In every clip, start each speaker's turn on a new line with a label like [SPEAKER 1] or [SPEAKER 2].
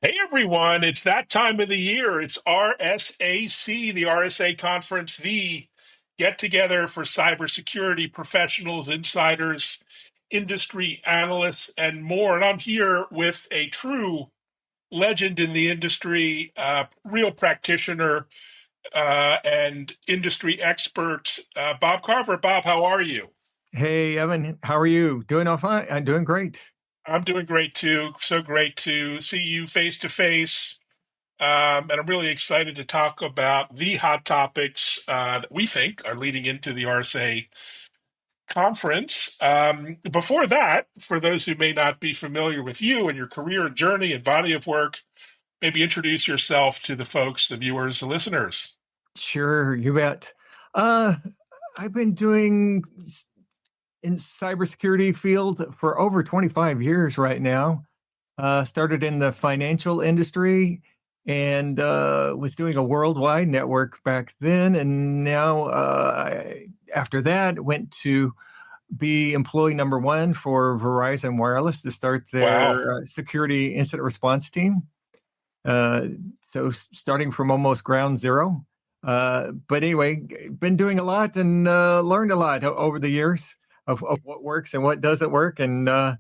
[SPEAKER 1] Hey everyone, it's that time of the year. It's RSAC, the RSA conference, the get together for cybersecurity professionals, insiders, industry analysts, and more. And I'm here with a true legend in the industry, real practitioner and industry expert, Bob Carver. Bob, how are you?
[SPEAKER 2] Hey, Evan, how are you? Doing all fine? I'm doing great.
[SPEAKER 1] I'm doing great too. So great to see you face to face. And I'm really excited to talk about the hot topics that we think are leading into the RSA conference. Before that, for those who may not be familiar with you and your career journey and body of work, maybe introduce yourself to the folks, the viewers, the listeners.
[SPEAKER 2] Sure, you bet. Uh, I've been doing in cybersecurity field for over 25 years right now. Started in the financial industry and was doing a worldwide network back then. And now, after that, went to be employee number one for Verizon Wireless to start
[SPEAKER 1] Wow.
[SPEAKER 2] their security incident response team. Uh, so starting from almost ground zero. But anyway, been doing a lot and learned a lot over the years of what works and what doesn't work, and of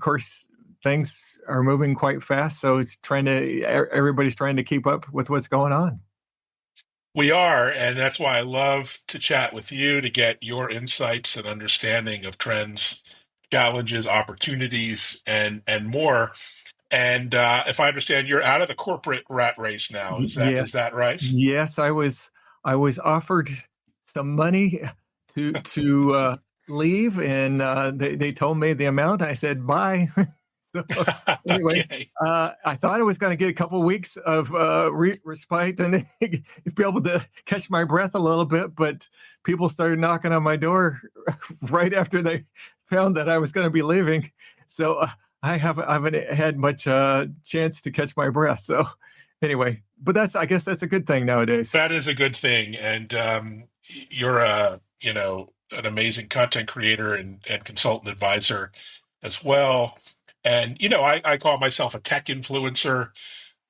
[SPEAKER 2] course things are moving quite fast. So it's everybody's trying to keep up with what's going on.
[SPEAKER 1] We are, and that's why I love to chat with you to get your insights and understanding of trends, challenges, opportunities, and more. And if I understand, you're out of the corporate rat race now. Is that
[SPEAKER 2] Yes,
[SPEAKER 1] is that right?
[SPEAKER 2] yes, I was offered some money to leave, and they told me the amount. I said bye. So anyway,
[SPEAKER 1] Okay.
[SPEAKER 2] I thought I was going to get a couple of weeks of respite and be able to catch my breath a little bit, but people started knocking on my door right after they found that I was going to be leaving. So I haven't had much chance to catch my breath. So anyway, but I guess that's a good thing nowadays.
[SPEAKER 1] That is a good thing. And you're an amazing content creator and consultant advisor as well. And I call myself a tech influencer.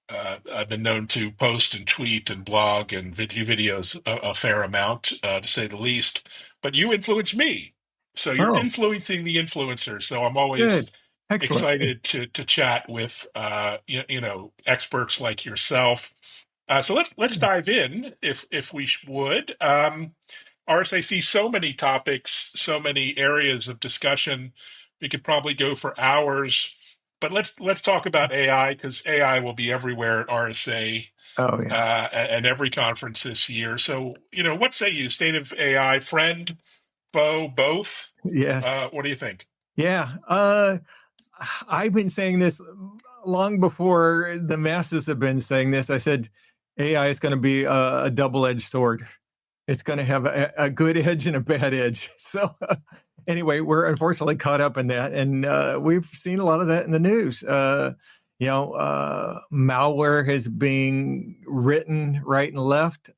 [SPEAKER 1] I've been known to post and tweet and blog and videos a fair amount, to say the least. But you influence me, so you're
[SPEAKER 2] Oh,
[SPEAKER 1] influencing the influencer. So I'm always
[SPEAKER 2] good. Excellent.
[SPEAKER 1] excited to chat with experts like yourself. So let's dive in if we would. RSAC, so many topics, so many areas of discussion. We could probably go for hours, but let's talk about AI because AI will be everywhere at RSA
[SPEAKER 2] Oh, yeah.
[SPEAKER 1] and every conference this year. So what say you? State of AI, friend, foe, both?
[SPEAKER 2] Yes.
[SPEAKER 1] What do you think?
[SPEAKER 2] Yeah. I've been saying this long before the masses have been saying this. I said AI is going to be a double-edged sword. It's going to have a good edge and a bad edge. So anyway, we're unfortunately caught up in that, and we've seen a lot of that in the news. Malware is being written right and left.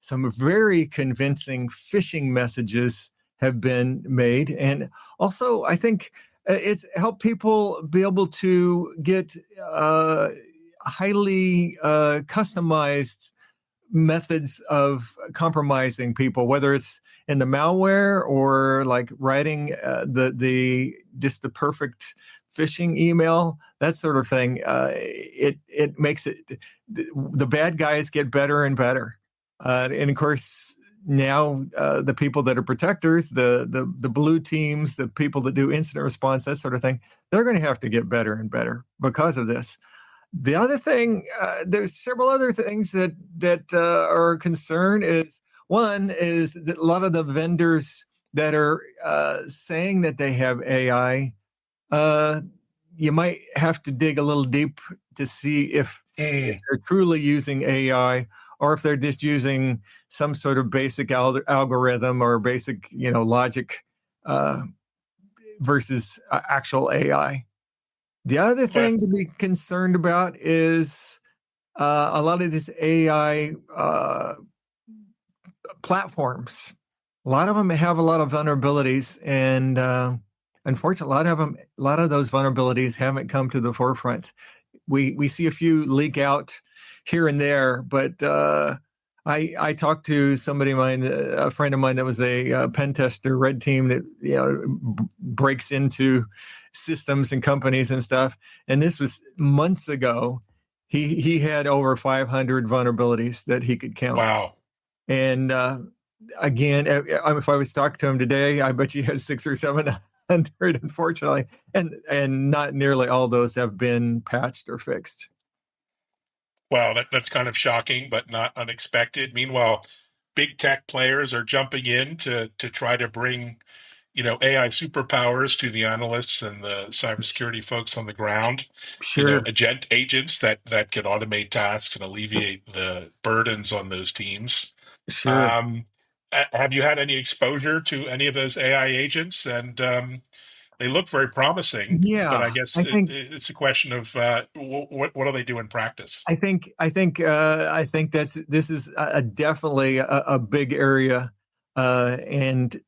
[SPEAKER 2] Some very convincing phishing messages have been made, and also I think it's helped people be able to get highly customized methods of compromising people, whether it's in the malware or like writing the just the perfect phishing email, that sort of thing. It makes it the bad guys get better and better, and of course now the people that are protectors, the blue teams, the people that do incident response, that sort of thing, they're going to have to get better and better because of this. The other thing, there's several other things that are a concern. Is one is that a lot of the vendors that are saying that they have AI, uh, you might have to dig a little deep to see if
[SPEAKER 1] Mm,
[SPEAKER 2] they're truly using AI or if they're just using some sort of basic algorithm or basic logic uh, versus actual AI. The other
[SPEAKER 1] well,
[SPEAKER 2] thing to be concerned about is a lot of these AI platforms. A lot of them have a lot of vulnerabilities, and unfortunately, a lot of those vulnerabilities haven't come to the forefront. we see a few leak out here and there, but I talked to somebody of mine, a friend of mine that was a pen tester, red team that breaks into systems and companies and stuff. And this was months ago. He had over 500 vulnerabilities that he could count.
[SPEAKER 1] Wow.
[SPEAKER 2] And again, if I was talking to him today, I bet he has 600 or 700, unfortunately, and not nearly all those have been patched or fixed.
[SPEAKER 1] Wow, that's kind of shocking, but not unexpected. Meanwhile, big tech players are jumping in to try to bring, AI superpowers to the analysts and the cybersecurity folks on the ground.
[SPEAKER 2] Sure.
[SPEAKER 1] Agents that can automate tasks and alleviate the burdens on those teams.
[SPEAKER 2] Sure.
[SPEAKER 1] Have you had any exposure to any of those AI agents? And they look very promising, but I
[SPEAKER 2] Yeah,
[SPEAKER 1] guess
[SPEAKER 2] I think
[SPEAKER 1] it's a question of what do they do in practice?
[SPEAKER 2] I think this is definitely a big area, and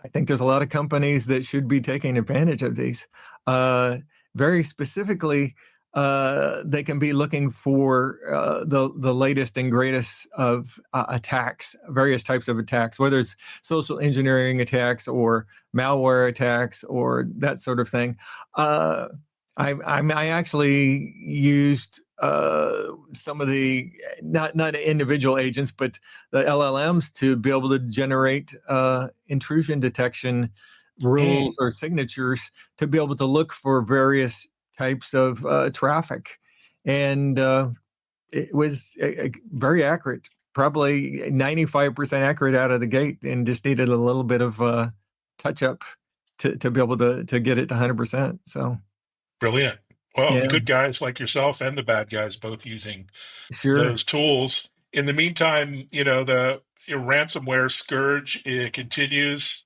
[SPEAKER 2] I think there's a lot of companies that should be taking advantage of these. Very specifically, they can be looking for the latest and greatest of attacks, various types of attacks, whether it's social engineering attacks or malware attacks or that sort of thing. I actually used some of the not individual agents, but the LLMs to be able to generate intrusion detection rules or signatures to be able to look for various types of traffic, and it was very accurate, probably 95% accurate out of the gate, and just needed a little bit of touch up to be able to get it to 100%. So.
[SPEAKER 1] Brilliant. Well, the
[SPEAKER 2] Yeah,
[SPEAKER 1] good guys like yourself and the bad guys both using
[SPEAKER 2] sure.
[SPEAKER 1] those tools. In the meantime, the ransomware scourge continues.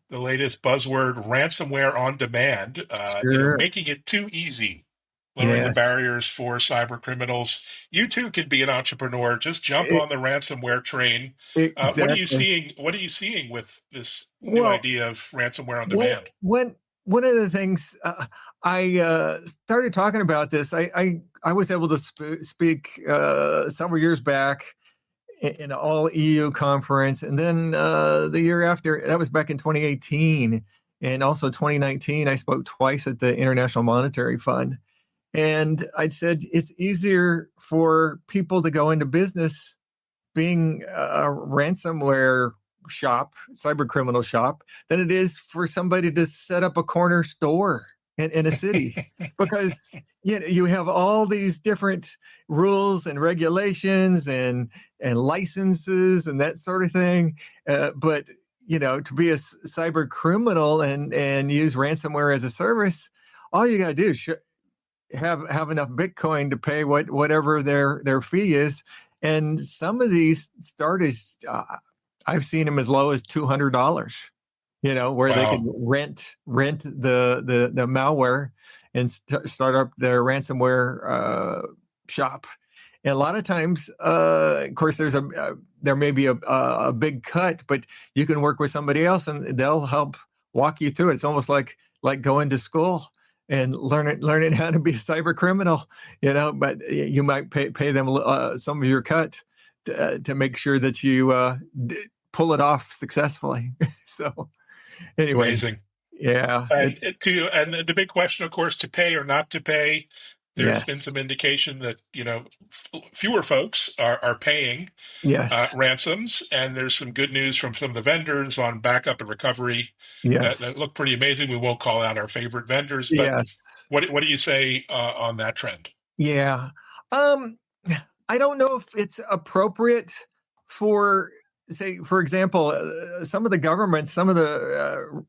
[SPEAKER 1] The latest buzzword, ransomware on demand,
[SPEAKER 2] Sure.
[SPEAKER 1] making it too easy, lowering the
[SPEAKER 2] Yes.
[SPEAKER 1] barriers for cyber criminals. You too can be an entrepreneur. Just jump on the ransomware train. What are you
[SPEAKER 2] Exactly.
[SPEAKER 1] seeing? What are you seeing with this new
[SPEAKER 2] Well,
[SPEAKER 1] idea of ransomware on
[SPEAKER 2] when
[SPEAKER 1] demand?
[SPEAKER 2] when one of the things I started talking about this, I was able to speak several years back in an all EU conference, and then the year after, that was back in 2018, and also 2019, I spoke twice at the International Monetary Fund, and I said it's easier for people to go into business being a ransomware shop, cyber criminal shop, than it is for somebody to set up a corner store in a city, because you have all these different rules and regulations and licenses and that sort of thing. But to be a cyber criminal and use ransomware as a service, all you got to do is have enough Bitcoin to pay whatever their fee is. And some of these start as I've seen them as low as $200, where they could
[SPEAKER 1] Wow.
[SPEAKER 2] rent the malware and start up their ransomware shop. And a lot of times, of course, there may be a big cut, but you can work with somebody else and they'll help walk you through it. It's almost like going to school and learning how to be a cyber criminal, but you might pay them some of your cut to make sure that you pull it off successfully. So anyway,
[SPEAKER 1] Amazing.
[SPEAKER 2] yeah,
[SPEAKER 1] And the big question, of course, to pay or not to pay. There's been
[SPEAKER 2] yes,
[SPEAKER 1] some indication that fewer folks are paying
[SPEAKER 2] yes,
[SPEAKER 1] ransoms, and there's some good news from some of the vendors on backup and recovery that
[SPEAKER 2] yes,
[SPEAKER 1] look pretty amazing. We won't call out our favorite vendors, but
[SPEAKER 2] yes,
[SPEAKER 1] what do you say on that trend?
[SPEAKER 2] yeah. Um, I don't know if it's appropriate for, say, for example, some of the governments, some of the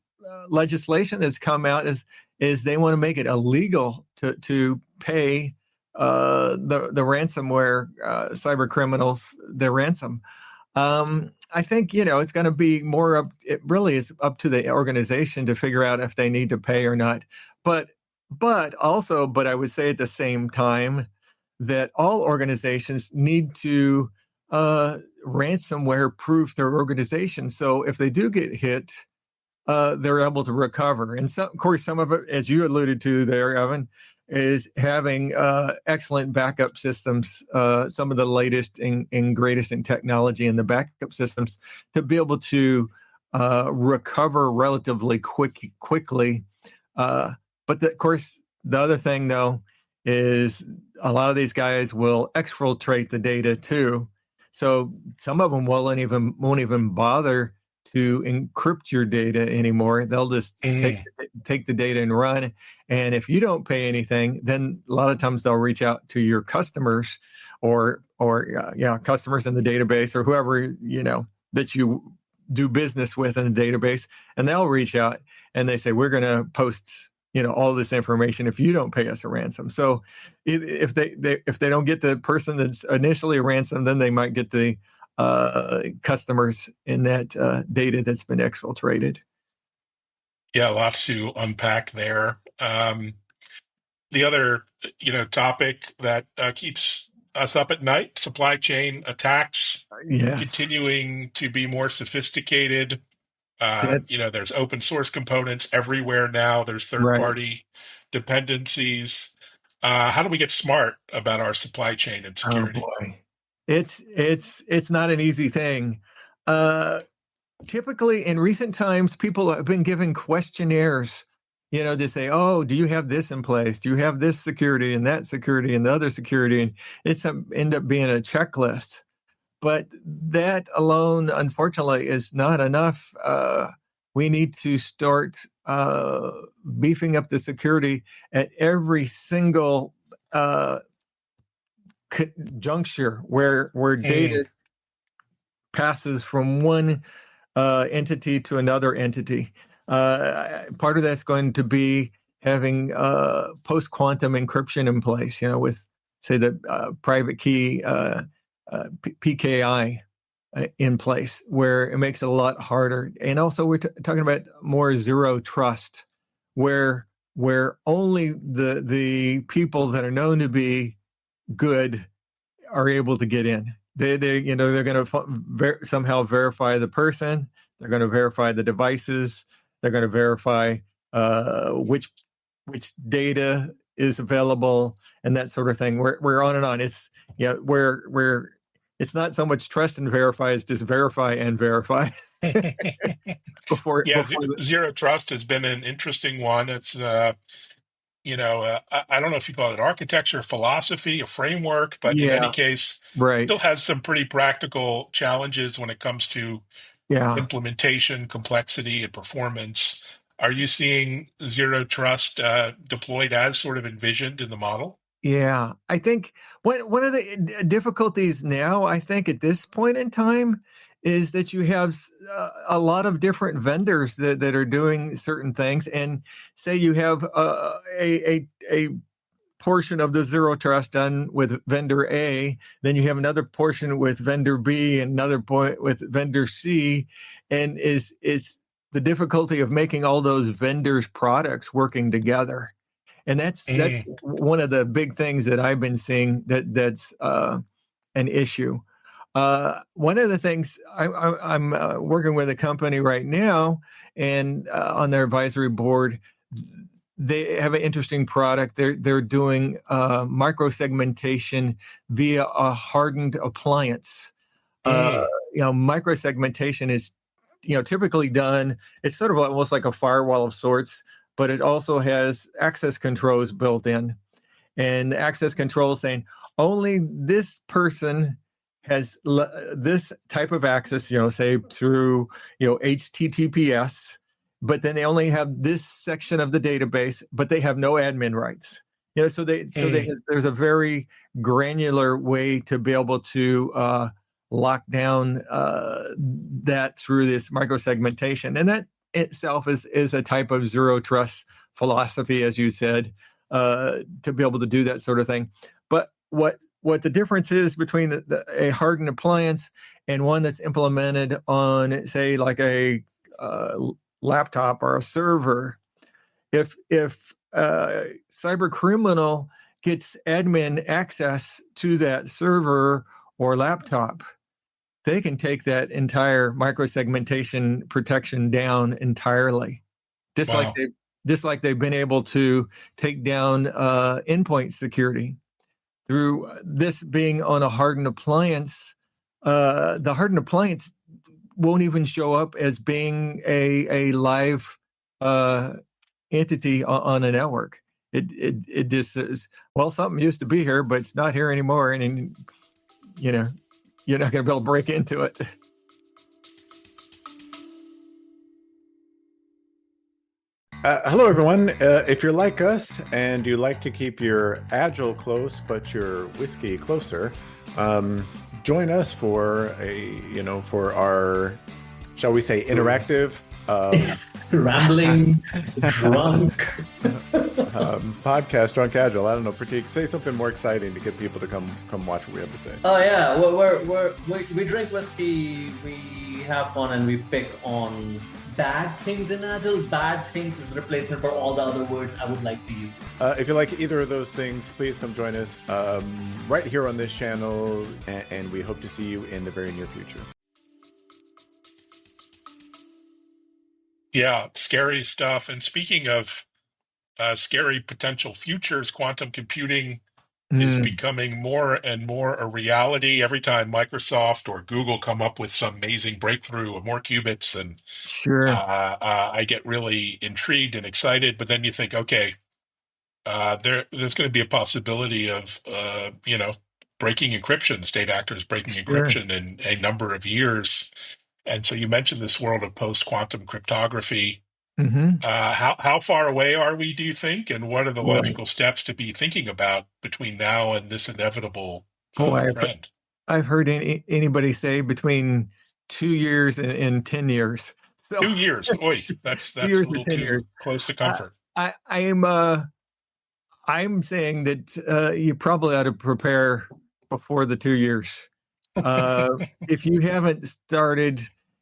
[SPEAKER 2] legislation that's come out is they want to make it illegal to pay the ransomware cyber criminals their ransom. I think it's going to be more up. It really is up to the organization to figure out if they need to pay or not. But I would say at the same time that all organizations need to ransomware proof their organization. So if they do get hit, they're able to recover. And of course, some of it, as you alluded to there, Evan, is having excellent backup systems, some of the latest and greatest in technology in the backup systems, to be able to recover relatively quickly. But of course, the other thing though is a lot of these guys will exfiltrate the data too. So some of them won't even bother to encrypt your data anymore. They'll just take the data and run. And if you don't pay anything, then a lot of times they'll reach out to your customers or customers in the database, or whoever, that you do business with in the database, and they'll reach out and they say, we're going to post all this information if you don't pay us a ransom. So if they don't get the person that's initially ransomed, then they might get the customers in that data that's been exfiltrated.
[SPEAKER 1] Yeah, lots to unpack there. The other, topic that keeps us up at night: supply chain attacks, continuing to be more sophisticated. There's open source components everywhere now. There's third-party dependencies. How do we get smart about our supply chain and security?
[SPEAKER 2] Oh boy, it's not an easy thing. Typically, in recent times, people have been given questionnaires, to say, "Oh, do you have this in place? Do you have this security and that security and the other security?" And it's end up being a checklist. But that alone, unfortunately, is not enough. We need to start beefing up the security at every single juncture where data passes from one entity to another entity. Part of that's going to be having post-quantum encryption in place, with, say, the private key PKI in place, where it makes it a lot harder. And also we're talking about more zero trust, where only the people that are known to be good are able to get in. They're going to somehow verify the person. They're going to verify the devices. They're going to verify which data is available and that sort of thing. We're on and on. It's it's not so much trust and verify as just verify and verify.
[SPEAKER 1] Zero trust has been an interesting one. It's I don't know if you call it architecture, philosophy, a framework, but in any case, still has some pretty practical challenges when it comes to implementation, complexity, and performance. Are you seeing zero trust deployed as sort of envisioned in the model?
[SPEAKER 2] Yeah, I think one of the difficulties now, I think at this point in time, is that you have a lot of different vendors that are doing certain things. And say you have a portion of the zero trust done with vendor A, then you have another portion with vendor B, and another point with vendor C, and is the difficulty of making all those vendors' products working together. And that's one of the big things that I've been seeing that's an issue. One of the things I'm working with a company right now, and on their advisory board, they have an interesting product. They're doing microsegmentation via a hardened appliance. Microsegmentation is typically done. It's sort of almost like a firewall of sorts, but it also has access controls built in. And the access control saying only this person has this type of access, say through, HTTPS, but then they only have this section of the database, but they have no admin rights. There's a very granular way to be able to lock down that through this microsegmentation. And that itself is a type of zero trust philosophy, as you said, to be able to do that sort of thing. But what the difference is between a hardened appliance and one that's implemented on, say, like a laptop or a server, if a cyber criminal gets admin access to that server or laptop, they can take that entire microsegmentation protection down entirely. Just like just like they've been able to take down endpoint security through this being on a hardened appliance. The hardened appliance won't even show up as being a live entity on a network. It just says, well, something used to be here, but it's not here anymore, and you know, you're not going to be able to break into it.
[SPEAKER 3] Hello, everyone. If you're like us and you like to keep your Agile close but your whiskey closer, join us for for our, shall we say, interactive,
[SPEAKER 4] rambling, drunk
[SPEAKER 3] podcast, Drunk Agile. I don't know, Pratik, say something more exciting to get people to come watch what we have to say.
[SPEAKER 4] Oh yeah, we drink whiskey, we have fun, and we pick on bad things in Agile. Bad things is a replacement for all the other words I would like to use.
[SPEAKER 3] If you like either of those things, please come join us right here on this channel, and we hope to see you in the very near future.
[SPEAKER 1] Yeah, scary stuff. And speaking of scary potential futures, quantum computing is becoming more and more a reality. Every time Microsoft or Google come up with some amazing breakthrough of more qubits, and
[SPEAKER 2] Sure.
[SPEAKER 1] I get really intrigued and excited. But then you think, okay, there's going to be a possibility of breaking encryption, state actors breaking encryption in a number of years. And so you mentioned this world of post-quantum cryptography. How far away are we, do you think? And what are the logical steps to be thinking about between now and this inevitable trend?
[SPEAKER 2] I've heard anybody say between 2 years and 10 years. So,
[SPEAKER 1] 2 years. Oy, that's a little too close to comfort.
[SPEAKER 2] I'm saying that you probably ought to prepare before the 2 years. If you haven't started,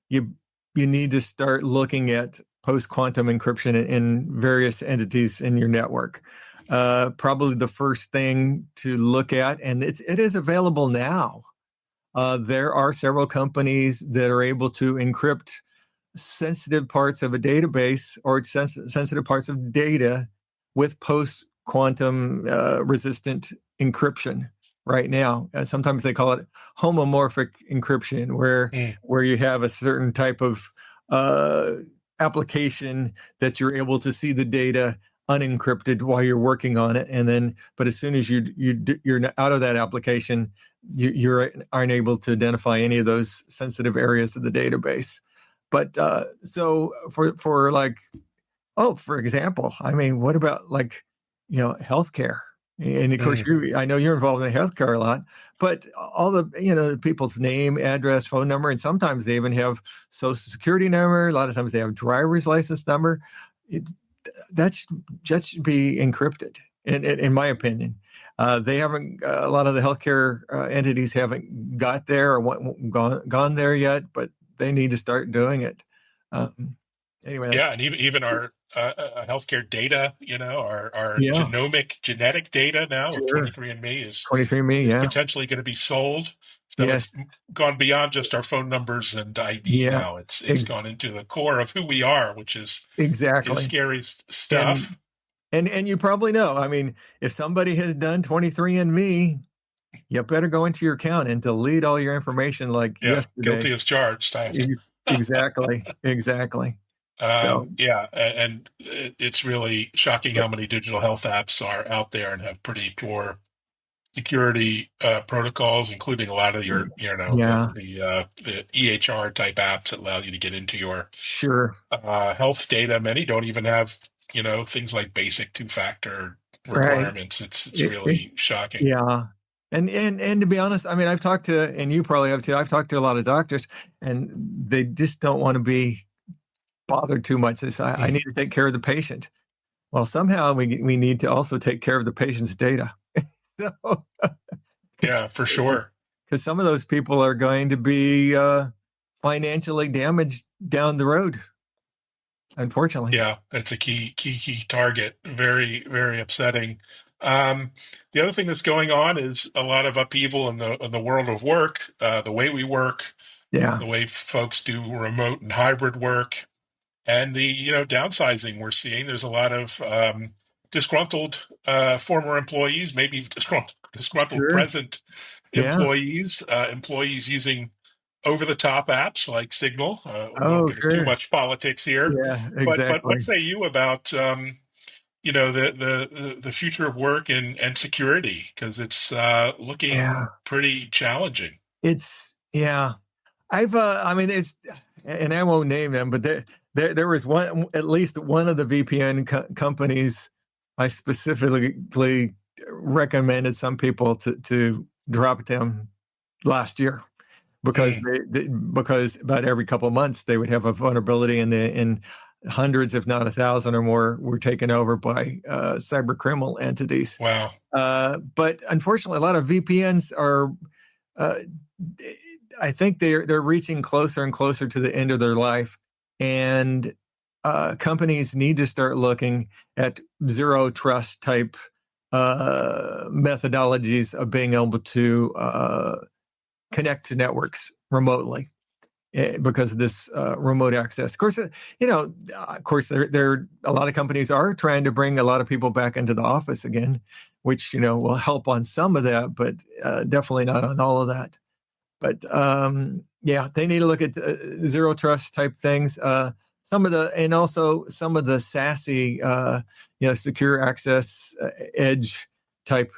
[SPEAKER 2] you need to start looking at post-quantum encryption in various entities in your network. Probably the first thing to look at, and it is available now. There are several companies that are able to encrypt sensitive parts of a database or sensitive parts of data with post-quantum resistant encryption right now. Sometimes they call it homomorphic encryption, where you have a certain type of application that you're able to see the data unencrypted while you're working on it, but as soon as you're out of that application, you aren't able to identify any of those sensitive areas of the database. But so for example, I mean, what about healthcare? And of course, I know you're involved in healthcare a lot, but all the people's name, address, phone number, and sometimes they even have social security number. A lot of times they have driver's license number. That should be encrypted, in my opinion. They haven't. A lot of the healthcare entities haven't got there or gone there yet, but they need to start doing it. Anyway,
[SPEAKER 1] yeah, and even our healthcare data, our genetic data now with 23andMe is potentially going to be sold. So it's gone beyond just our phone numbers and ID now. It's gone into the core of who we are, which is scary stuff.
[SPEAKER 2] And you probably know, I mean, if somebody has done 23andMe, you better go into your account and delete all your information yesterday.
[SPEAKER 1] Guilty as charged.
[SPEAKER 2] Exactly.
[SPEAKER 1] And it's really shocking how many digital health apps are out there and have pretty poor security protocols, including a lot of your, the EHR type apps that allow you to get into your health data. Many don't even have, things like basic two-factor requirements. It's really shocking.
[SPEAKER 2] Yeah. And to be honest, I mean, I've talked to, and you probably have too, I've talked to a lot of doctors, and they just don't want to be bothered too much. They say, I need to take care of the patient. Well, somehow we need to also take care of the patient's data.
[SPEAKER 1] Yeah, for sure.
[SPEAKER 2] Because some of those people are going to be financially damaged down the road, unfortunately.
[SPEAKER 1] Yeah, it's a key target. Very, very upsetting. The other thing that's going on is a lot of upheaval in the world of work, the way we work, the way folks do remote and hybrid work. and the downsizing we're seeing. There's a lot of disgruntled former employees, maybe disgruntled
[SPEAKER 2] Sure.
[SPEAKER 1] present
[SPEAKER 2] Yeah.
[SPEAKER 1] employees using over-the-top apps like Signal. We won't
[SPEAKER 2] Oh,
[SPEAKER 1] get into too
[SPEAKER 2] sure.
[SPEAKER 1] much politics here,
[SPEAKER 2] Yeah,
[SPEAKER 1] but what
[SPEAKER 2] exactly.
[SPEAKER 1] say you about the future of work and security, because it's
[SPEAKER 2] Yeah.
[SPEAKER 1] looking pretty challenging.
[SPEAKER 2] Yeah. I mean, it's, and I won't name them, but there was at least one of the VPN companies I specifically recommended some people to drop them last year because
[SPEAKER 1] Mm,
[SPEAKER 2] because about every couple of months they would have a vulnerability and hundreds, if not 1,000 or more, were taken over by cyber criminal entities.
[SPEAKER 1] wow.
[SPEAKER 2] But unfortunately, a lot of VPNs are. Uh, I think they're reaching closer and closer to the end of their life, and companies need to start looking at zero trust type methodologies of being able to connect to networks remotely because of this remote access. Of course, there a lot of companies are trying to bring a lot of people back into the office again, which will help on some of that, but definitely not on all of that. But yeah, they need to look at zero trust type things. And also some of the SASE, secure access edge type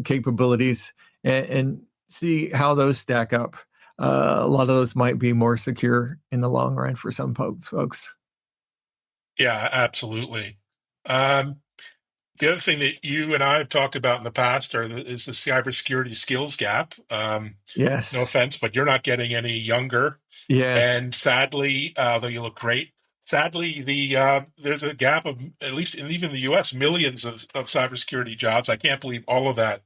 [SPEAKER 2] capabilities, and see how those stack up. A lot of those might be more secure in the long run for some folks.
[SPEAKER 1] Yeah, absolutely. Um, the other thing that you and I have talked about in the past is the cybersecurity skills gap. No
[SPEAKER 2] Yes.
[SPEAKER 1] offense, but you're not getting any younger.
[SPEAKER 2] Yes.
[SPEAKER 1] And sadly, though you look great, sadly, there's a gap of, at least in even the U.S., millions of cybersecurity jobs. I can't believe all of that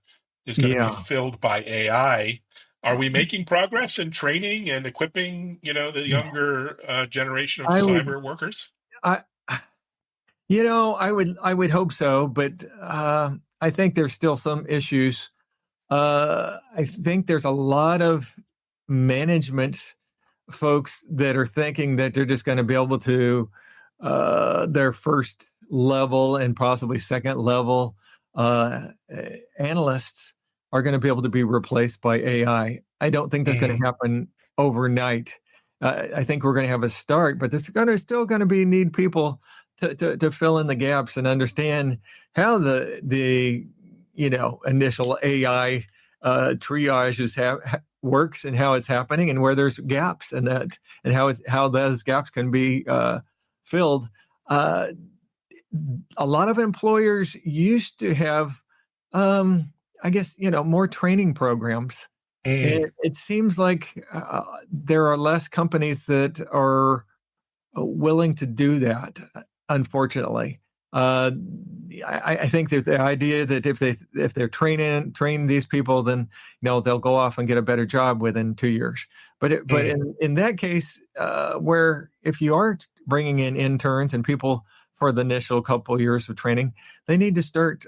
[SPEAKER 1] is going to be
[SPEAKER 2] Yeah.
[SPEAKER 1] filled by AI. Are we making progress in training and equipping, the younger generation of
[SPEAKER 2] I would.
[SPEAKER 1] cyber workers?
[SPEAKER 2] I. I would hope so, but I think there's still some issues. I think there's a lot of management folks that are thinking that they're just going to be able to their first level and possibly second level analysts are going to be able to be replaced by AI. I don't think that's going
[SPEAKER 1] Mm,
[SPEAKER 2] to happen overnight. I think we're going to have a start, but there's still going to be need people to fill in the gaps and understand how the initial AI triage works and how it's happening and where there's gaps and that and how those gaps can be filled. Uh, a lot of employers used to have, I guess, more training programs.
[SPEAKER 1] mm.
[SPEAKER 2] It seems like there are less companies that are willing to do that, unfortunately. Uh, I think that the idea that if they're train these people, then they'll go off and get a better job within 2 years. But
[SPEAKER 1] Mm.
[SPEAKER 2] in that case, where if you are bringing in interns and people for the initial couple of years of training, they need to start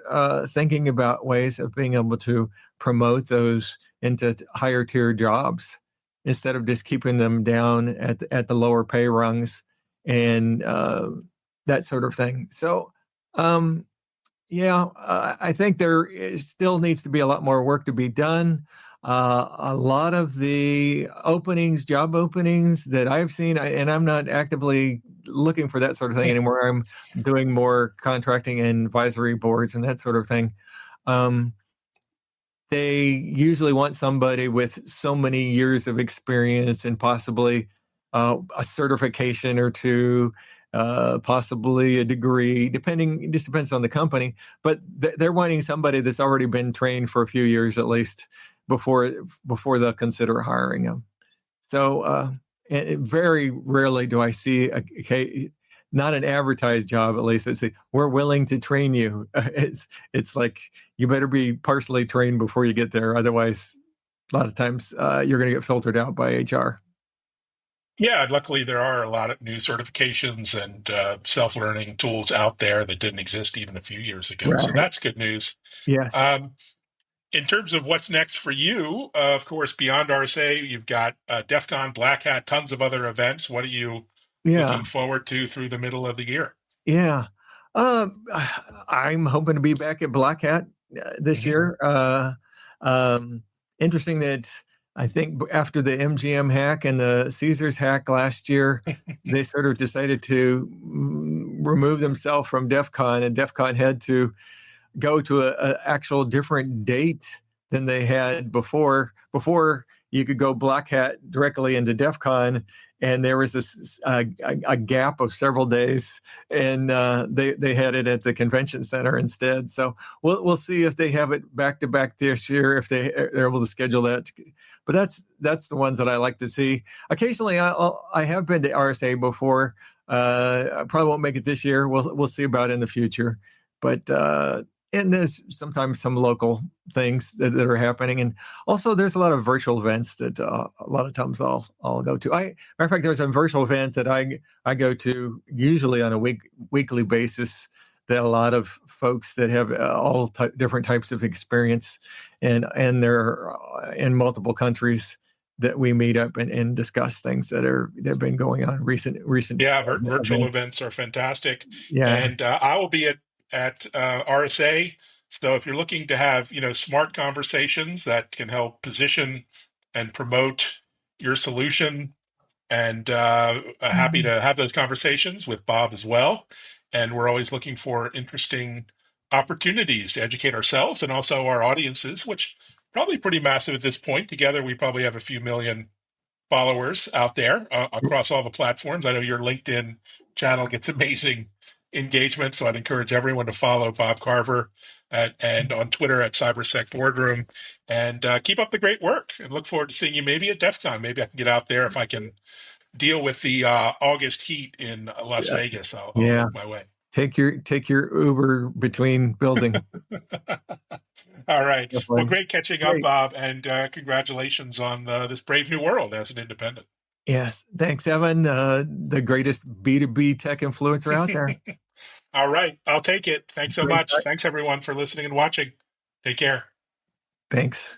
[SPEAKER 2] thinking about ways of being able to promote those into higher tier jobs instead of just keeping them down at the lower pay rungs and that sort of thing. So, I think still needs to be a lot more work to be done. A lot of the job openings that I've seen, and I'm not actively looking for that sort of thing anymore. I'm doing more contracting and advisory boards and that sort of thing. They usually want somebody with so many years of experience and possibly a certification or two, possibly a degree, it just depends on the company. But they're wanting somebody that's already been trained for a few years at least before they'll consider hiring them. So very rarely do I see not an advertised job, at least, that say we're willing to train you. It's like you better be partially trained before you get there. Otherwise, a lot of times you're going to get filtered out by HR.
[SPEAKER 1] Yeah, luckily there are a lot of new certifications and self-learning tools out there that didn't exist even a few years ago. So
[SPEAKER 2] Right.
[SPEAKER 1] that's good news.
[SPEAKER 2] Yes.
[SPEAKER 1] Um, in terms of what's next for you, of course, beyond RSA, you've got DEF CON, Black Hat, tons of other events. What are you
[SPEAKER 2] Yeah.
[SPEAKER 1] looking forward to through the middle of the year.
[SPEAKER 2] Yeah. I'm hoping to be back at Black Hat this
[SPEAKER 1] Mhm.
[SPEAKER 2] year. Interesting that I think after the MGM hack and the Caesars hack last year, they sort of decided to remove themselves from DEF CON, and DEF CON had to go to an actual different date than they had before. Before you could go Black Hat directly into DEF CON, and there was this a gap of several days, and they had it at the convention center instead. So we'll see if they have it back to back this year, if they're able to schedule that. But that's the ones that I like to see. Occasionally, I have been to RSA before. I probably won't make it this year. We'll see about it in the future. But and there's sometimes some local things that are happening, and also there's a lot of virtual events that a lot of times I'll go to. Matter of fact, there's a virtual event that I go to usually on a weekly basis, that a lot of folks that have all different types of experience, and they're in multiple countries, that we meet up and discuss things that have been going on recent.
[SPEAKER 1] Yeah, virtual events are fantastic.
[SPEAKER 2] Yeah.
[SPEAKER 1] And I will be at RSA. So if you're looking to have, smart conversations that can help position and promote your solution, and happy to have those conversations with Bob as well. And we're always looking for interesting opportunities to educate ourselves and also our audiences, which probably pretty massive at this point. Together, we probably have a few million followers out there across all the platforms. I know your LinkedIn channel gets amazing engagement, so I'd encourage everyone to follow Bob Carver and on Twitter at CyberSec Boardroom, and keep up the great work, and look forward to seeing you maybe at DEF CON. Maybe I can get out there if I can deal with the August heat in Las Vegas. I'll make my way.
[SPEAKER 2] Take your Uber between buildings.
[SPEAKER 1] All right.
[SPEAKER 2] Definitely.
[SPEAKER 1] Well, great catching up, Bob, and congratulations on this brave new world as an independent.
[SPEAKER 2] Yes. Thanks, Evan. The greatest B2B tech influencer out there.
[SPEAKER 1] All right. I'll take it. Thanks so much. Thanks, everyone, for listening and watching. Take care.
[SPEAKER 2] Thanks.